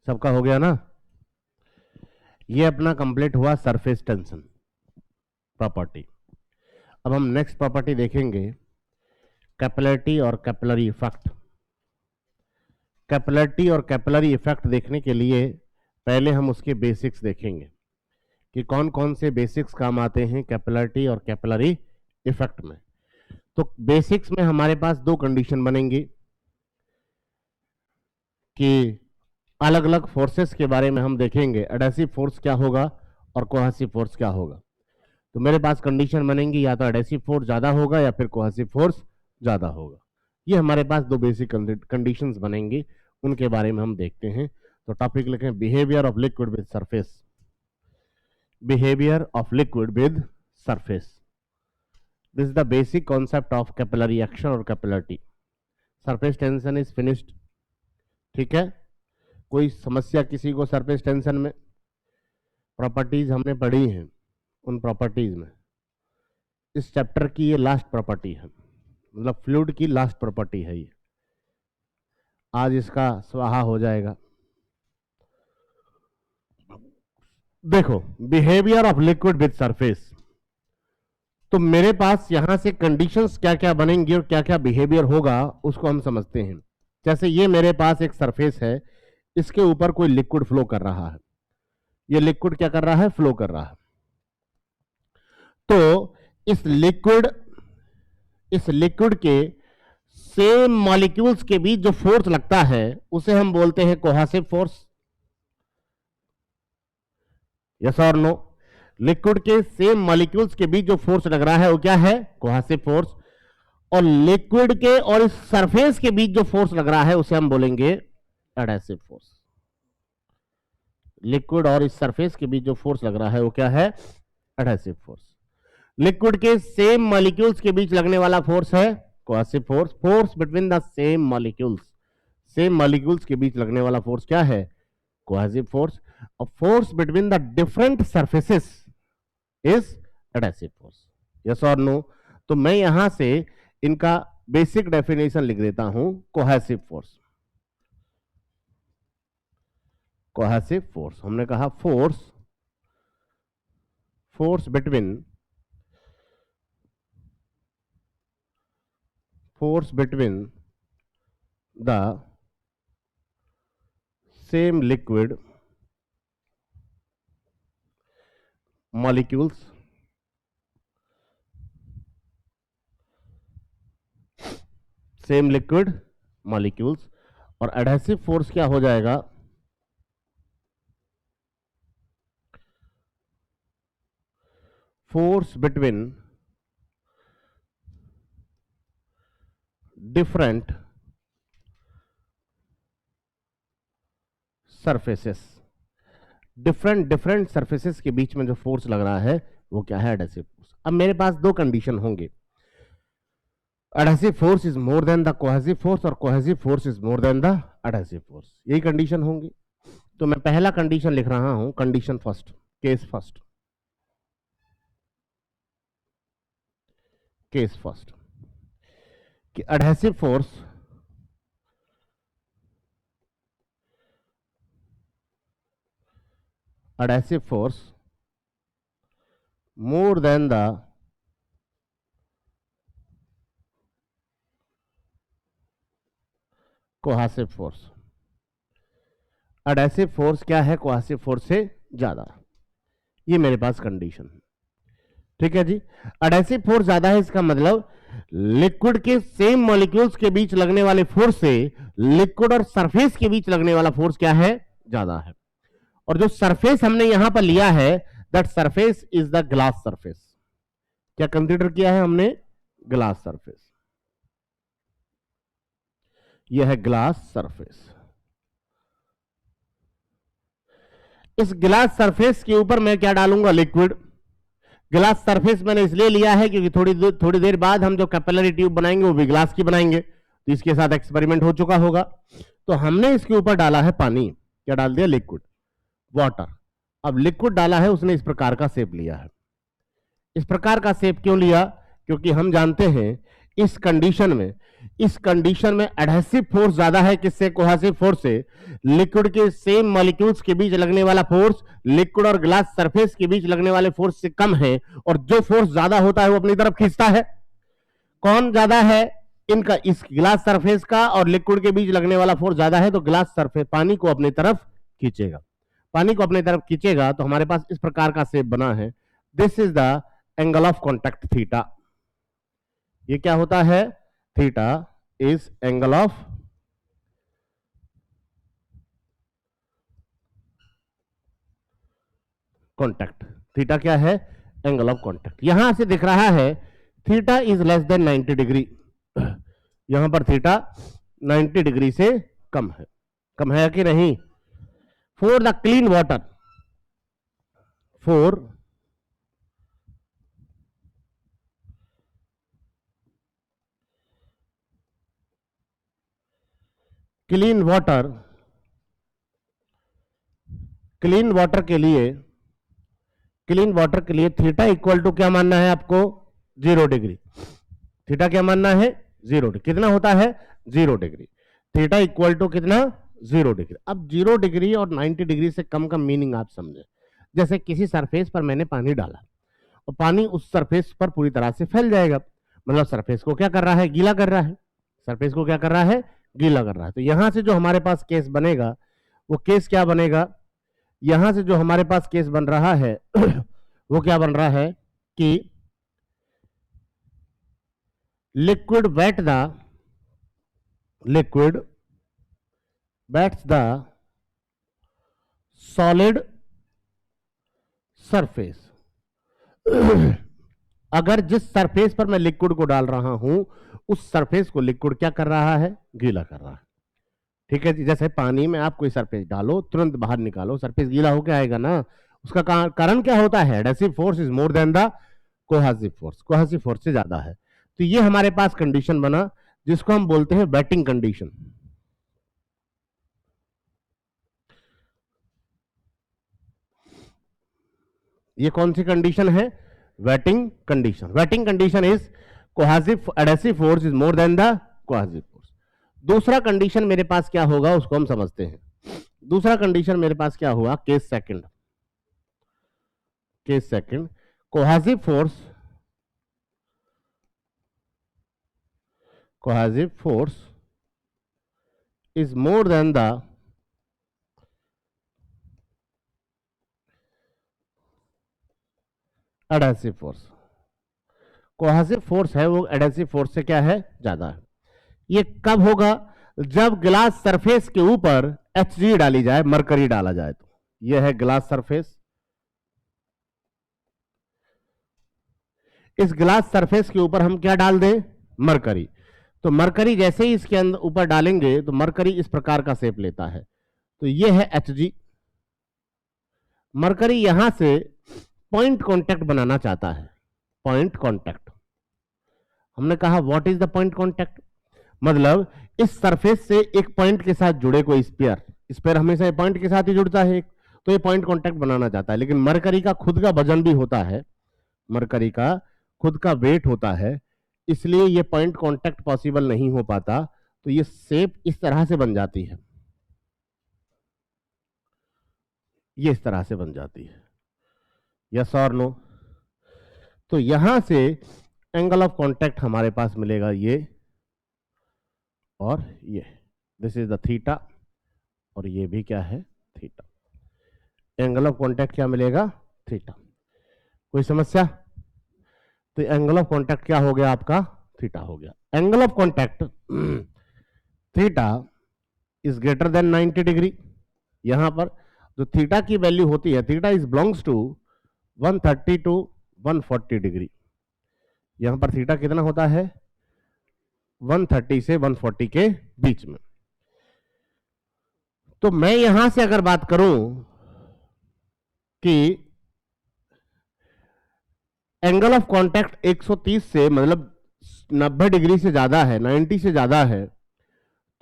सबका हो गया ना? ये अपना कंप्लीट हुआ सरफेस टेंशन प्रॉपर्टी। अब हम नेक्स्ट प्रॉपर्टी देखेंगे कैपिलरिटी और कैपिलरी इफेक्ट। कैपिलरिटी और कैपिलरी इफेक्ट देखने के लिए पहले हम उसके बेसिक्स देखेंगे कि कौन कौन से बेसिक्स काम आते हैं कैपिलरिटी और कैपिलरी इफेक्ट में। तो बेसिक्स में हमारे पास दो कंडीशन बनेंगी कि अलग अलग फोर्सेस के बारे में हम देखेंगे, एडहेसिव फोर्स क्या होगा और कोहेसिव फोर्स क्या होगा। तो मेरे पास कंडीशन बनेंगी या तो एडहेसिव फोर्स ज्यादा होगा या फिर कोहेसिव फोर्स ज्यादा होगा। ये हमारे पास दो बेसिक कंडीशंस बनेंगी, उनके बारे में हम देखते हैं। तो टॉपिक लिखें behaviour of liquid with surface. Behaviour of liquid with surface, this is the basic concept of capillary action और capillarity. Surface tension is finished, ठीक है। कोई समस्या किसी को सरफेस टेंशन में? प्रॉपर्टीज हमने पढ़ी हैं, उन प्रॉपर्टीज में इस चैप्टर की ये लास्ट प्रॉपर्टी है, मतलब फ्लूइड की लास्ट प्रॉपर्टी है ये। आज इसका स्वाहा हो जाएगा। देखो behaviour of liquid with surface, तो मेरे पास यहां से कंडीशंस क्या क्या बनेंगी और क्या क्या बिहेवियर होगा उसको हम समझते हैं। जैसे ये मेरे पास एक सरफेस है, इसके ऊपर कोई लिक्विड फ्लो कर रहा है। ये लिक्विड क्या कर रहा है? फ्लो कर रहा है। तो इस लिक्विड के सेम मॉलिक्यूल्स के बीच जो फोर्स लगता है उसे हम बोलते हैं कोहेसिव फोर्स। यस और नो? लिक्विड के सेम मॉलिक्यूल्स के बीच जो फोर्स लग रहा है वो क्या है? Cohesive force. और लिक्विड के और इस सरफेस के बीच जो फोर्स लग रहा है उसे हम बोलेंगे एडहेसिव फोर्स। लिक्विड और इस सरफेस के बीच जो फोर्स लग रहा है वो क्या है? Adhesive force. लिक्विड के सेम मॉलिक्यूल्स के बीच लगने वाला फोर्स है cohesive force. Force between the same molecules, same molecules के बीच लगने वाला फोर्स क्या है? Cohesive force. और force between the different surfaces is adhesive force. Yes और नो? तो मैं यहां से इनका बेसिक डेफिनेशन लिख देता हूं। कोहेसिव फोर्स, कोहेसिव फोर्स हमने कहा force between the same liquid molecules, same liquid molecules. और एडहेसिव फोर्स क्या हो जाएगा? Force between different surfaces. Different surfaces के बीच में जो फोर्स लग रहा है वो क्या है? Adhesive force. अब मेरे पास दो कंडीशन होंगे, adhesive force is more than the cohesive force और cohesive force is more than the adhesive force. यही कंडीशन होंगी। तो मैं पहला कंडीशन लिख रहा हूं, कंडीशन फर्स्ट, केस फर्स्ट कि adhesive force more than the cohesive force. Adhesive force क्या है? कोहेसिव फोर्स से ज्यादा। ये मेरे पास कंडीशन है, ठीक है जी। एडहेसिव फोर्स ज्यादा है, इसका मतलब लिक्विड के सेम मॉलिक्यूल्स के बीच लगने वाले फोर्स से लिक्विड और सरफेस के बीच लगने वाला फोर्स क्या है? ज्यादा है। और जो सरफेस हमने यहां पर लिया है, that surface is the glass surface. क्या कंसीडर किया है हमने? Glass surface. यह है ग्लास सरफेस। इस ग्लास सरफेस के ऊपर मैं क्या डालूंगा? लिक्विड। ग्लास सरफेस मैंने इसलिए लिया है क्योंकि थोड़ी देर बाद हम जो कैपिलरी ट्यूब बनाएंगे वो भी ग्लास की बनाएंगे, तो इसके साथ एक्सपेरिमेंट हो चुका होगा। तो हमने इसके ऊपर डाला है पानी। क्या डाल दिया? Liquid, water. अब लिक्विड डाला है, उसने इस प्रकार का शेप लिया है। इस प्रकार का शेप क्यों लिया? क्योंकि हम जानते हैं इस कंडीशन में एडहेसिव फोर्स ज्यादा है किससे, कोहेसिव फोर्स से। लिक्विड के सेम मॉलिक्यूल्स के बीच लगने वाला फोर्स लिक्विड और ग्लास सरफेस के बीच लगने वाले फोर्स से कम है, और जो फोर्स ज्यादा होता है वो अपनी तरफ खींचता है। कौन ज्यादा है इनका, इस ग्लास सरफेस का और लिक्विड के बीच लगने वाला फोर्स ज्यादा है, तो ग्लास सरफेस पानी को अपनी तरफ खींचेगा। पानी को अपनी तरफ खींचेगा तो हमारे पास इस प्रकार का शेप बना है। This is the angle of contact theta. ये क्या होता है, theta is angle of contact. Theta क्या है, एंगल ऑफ कॉन्टैक्ट। यहां से दिख रहा है थीटा इज लेस देन 90 डिग्री। यहां पर थीटा 90 डिग्री से कम है कि नहीं। For the clean water, for clean water के लिए थीटा इक्वल टू क्या मानना है आपको, 0 डिग्री। थीटा क्या मानना है, 0 डिग्री। कितना होता है, 0 डिग्री। थीटा इक्वल टू कितना, 0 डिग्री। अब 0 डिग्री और 90 डिग्री से कम का मीनिंग आप समझे। जैसे किसी सरफेस पर मैंने पानी डाला और पानी उस सरफेस पर पूरी तरह से फैल जाएगा, मतलब सरफेस को क्या कर रहा है, गीला कर रहा है। सरफेस को क्या कर रहा है, गीला कर रहा है। तो यहां से जो हमारे पास केस बनेगा वो केस क्या बनेगा, यहां से जो हमारे पास केस बन रहा है वो क्या बन रहा है कि liquid wets the solid surface. अगर जिस सरफेस पर मैं लिक्विड को डाल रहा हूं उस सरफेस को लिक्विड क्या कर रहा है, गीला कर रहा है। ठीक है जी, जैसे पानी में आप कोई सरफेस डालो तुरंत बाहर निकालो, सरफेस गीला होकर आएगा ना। उसका कारण क्या होता है, adhesive force is more than the cohesive force. Cohesive force से ज्यादा है। तो ये हमारे पास कंडीशन बना जिसको हम बोलते हैं वेटिंग कंडीशन। ये कौन सी कंडीशन है, waiting condition. Waiting condition is cohesive adhesive force is more than the cohesive force. दूसरा कंडीशन मेरे पास क्या होगा उसको हम समझते हैं। दूसरा कंडीशन मेरे पास क्या हुआ, case second. Cohesive force is more than the adhesive force। Cohesive force है वो एडहेसिव फोर्स से क्या है, ज्यादा है। ये कब होगा, जब ग्लास सरफेस के ऊपर Hg डाली जाए, मरकरी डाला जाए। तो ये है ग्लास सरफेस। इस ग्लास सरफेस के ऊपर हम क्या डाल दें, मरकरी। तो मरकरी जैसे ही इसके अंदर ऊपर डालेंगे तो मरकरी इस प्रकार का शेप लेता है। तो ये है Hg। मरकरी यहां से पॉइंट कांटेक्ट बनाना चाहता है। पॉइंट कांटेक्ट, हमने कहा what is the point contact, मतलब इस सरफेस से एक पॉइंट के साथ जुड़े कोई स्पेयर हमेशा पॉइंट के साथ ही जुड़ता है। तो ये पॉइंट कांटेक्ट बनाना चाहता है। लेकिन मरकरी का खुद का वजन भी होता है, मरकरी का खुद का वेट होता है, इसलिए ये पॉइंट कांटेक्ट पॉसिबल नहीं हो पाता। तो ये शेप इस तरह से बन जाती है, ये इस तरह से बन जाती है। यस और नो। तो यहां से एंगल ऑफ कांटेक्ट हमारे पास मिलेगा ये और ये, दिस इज द थीटा, और ये भी क्या है, थीटा। एंगल ऑफ कांटेक्ट क्या मिलेगा, थीटा। कोई समस्या, तो एंगल ऑफ कांटेक्ट क्या हो गया आपका, थीटा हो गया। Angle of contact theta is greater than 90 डिग्री। यहां पर जो थीटा की वैल्यू होती है, theta is belongs to 130 to 140 डिग्री। यहां पर थीटा कितना होता है, 130 से 140 के बीच में। तो मैं यहां से अगर बात करूं कि एंगल ऑफ कांटेक्ट 130 से मतलब 90 डिग्री से ज्यादा है, 90 से ज्यादा है,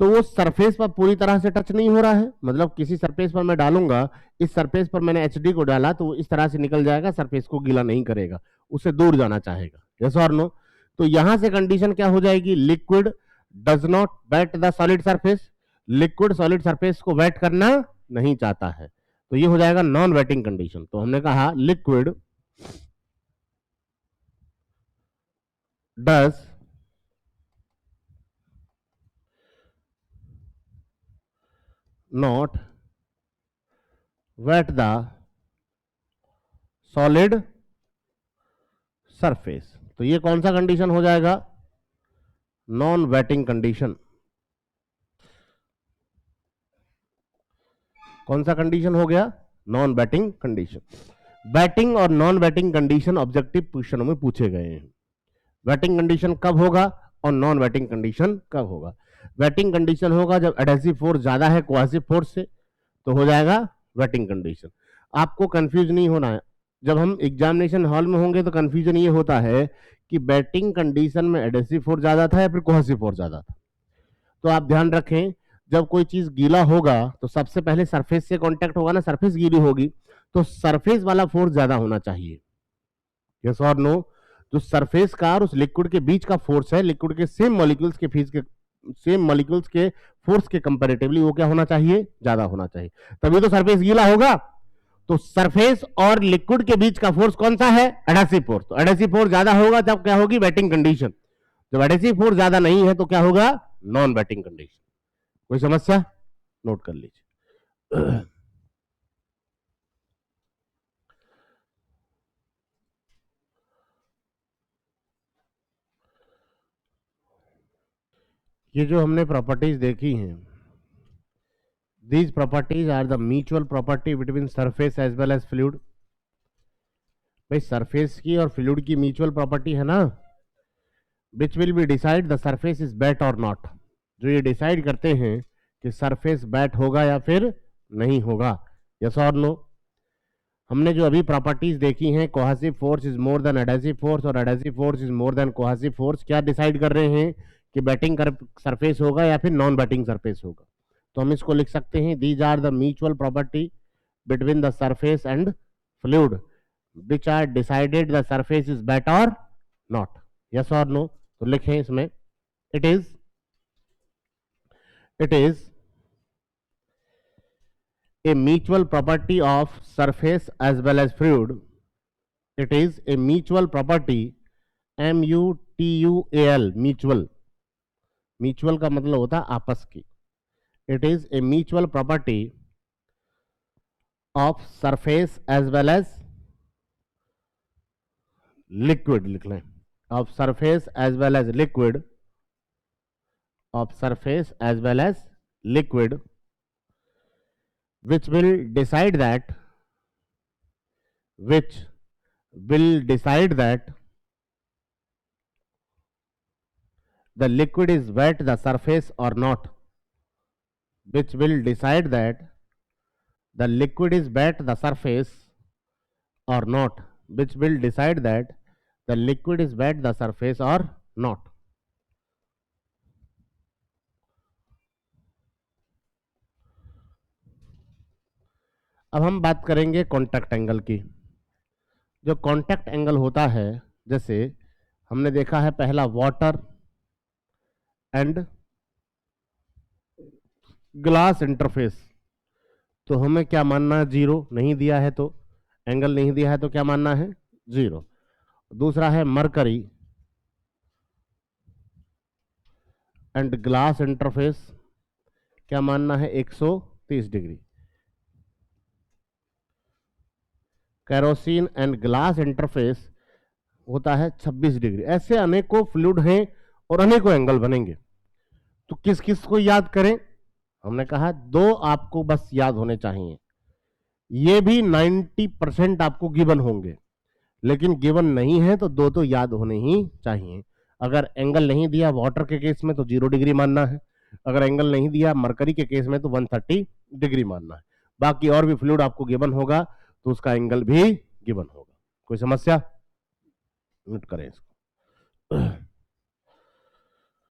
तो वो सरफेस पर पूरी तरह से टच नहीं हो रहा है। मतलब किसी सरफेस पर मैं डालूंगा, इस सरफेस पर मैंने एचडी को डाला तो वो इस तरह से निकल जाएगा, सरफेस को गीला नहीं करेगा, उससे दूर जाना चाहेगा। यस और नो। तो यहां से कंडीशन क्या हो जाएगी, liquid does not wet the solid surface, liquid solid surface को वेट करना नहीं चाहता है, तो ये हो जाएगा नॉन वेटिंग कंडीशन। तो हमने कहा liquid does not wet the solid surface, तो ये कौन सा कंडीशन हो जाएगा, नॉन वेटिंग कंडीशन। कौन सा कंडीशन हो गया, नॉन वेटिंग कंडीशन। वेटिंग और नॉन वेटिंग कंडीशन ऑब्जेक्टिव क्वेश्चनों में पूछे गए हैं। वेटिंग कंडीशन कब होगा और नॉन वेटिंग कंडीशन कब होगा। वेटिंग कंडीशन होगा जब एडहेसिव फोर्स ज्यादा है कोहेसिव फोर्स से, तो हो जाएगा वेटिंग कंडीशन। आपको कंफ्यूज नहीं होना है, जब हम एग्जामिनेशन हॉल में होंगे तो कंफ्यूजन ये होता है कि वेटिंग कंडीशन में एडहेसिव फोर्स ज्यादा था या फिर कोहेसिव फोर्स ज्यादा था। तो आप ध्यान रखें, जब कोई चीज गीला होगा तो सबसे पहले सरफेस से कांटेक्ट होगा ना, सरफेस गीली होगी तो सरफेस वाला फोर्स ज्यादा होना चाहिए, यस और नो। जो सरफेस का और उस लिक्विड के बीच का फोर्स है, लिक्विड के सेम मॉलिक्यूल्स के फोर्स के कंपैरेटिवली वो क्या होना चाहिए, ज्यादा होना चाहिए, तभी तो सरफेस गीला होगा। तो सरफेस और लिक्विड के बीच का फोर्स कौन सा है, एडहेसिव फोर्स। तो एडहेसिव फोर्स ज्यादा होगा तब क्या होगी, वेटिंग कंडीशन। जब एडहेसिव फोर्स ज्यादा नहीं है तो क्या होगा, नॉन वेटिंग कंडीशन। कोई समस्या, नोट कर लीजिए। ये जो हमने प्रॉपर्टीज देखी हैं, these properties are the mutual property between surface as well as fluid। भाई सरफेस की और फ्लूइड की म्यूचुअल प्रॉपर्टी है ना, which will be decide the surface is wet और नॉट, जो ये डिसाइड करते हैं कि सरफेस वेट होगा या फिर नहीं होगा, यस और नो। हमने जो अभी प्रॉपर्टीज देखी हैं, cohesive force is more than adhesive force और adhesive force is more than cohesive force, क्या डिसाइड कर रहे हैं कि बैटिंग सरफेस होगा या फिर नॉन बैटिंग सरफेस होगा। तो हम इसको लिख सकते हैं, these are the mutual property between the surface and fluid which are decided the surface is wet और नॉट, यस और नो। तो लिखें इसमें, it is a mutual property of surface as well as fluid, it is a mutual property, mutual, mutual का मतलब होता है आपस की, it is a mutual property of surface as well as liquid, लिख लें, of surface as well as liquid, of surface as well as liquid, which will decide that the liquid is wet the surface or not, which will decide that the liquid is wet the surface or not, which will decide that the liquid is wet the surface or not। अब हम बात करेंगे contact angle की। जो contact angle होता है, जैसे हमने देखा है पहला वाटर एंड ग्लास इंटरफेस, तो हमें क्या मानना है, जीरो, नहीं दिया है तो एंगल नहीं दिया है तो क्या मानना है, जीरो। दूसरा है मरकरी एंड ग्लास इंटरफेस, क्या मानना है, 130 degree. Kerosene and glass interface होता है 26 डिग्री। ऐसे अनेकों फ्लूइड हैं और अनेकों एंगल बनेंगे, तो किस किस को याद करें, हमने कहा दो आपको बस याद होने चाहिए। ये भी 90% आपको गिवन होंगे, लेकिन गिवन नहीं है तो दो तो याद होने ही चाहिए। अगर एंगल नहीं दिया वाटर के केस में तो 0 डिग्री मानना है, अगर एंगल नहीं दिया मरकरी के केस में तो 130 डिग्री मानना है। बाकी और भी फ्लूइड आपको गिवन होगा तो उसका एंगल भी गिवन होगा। कोई समस्या, नोट करें इसको।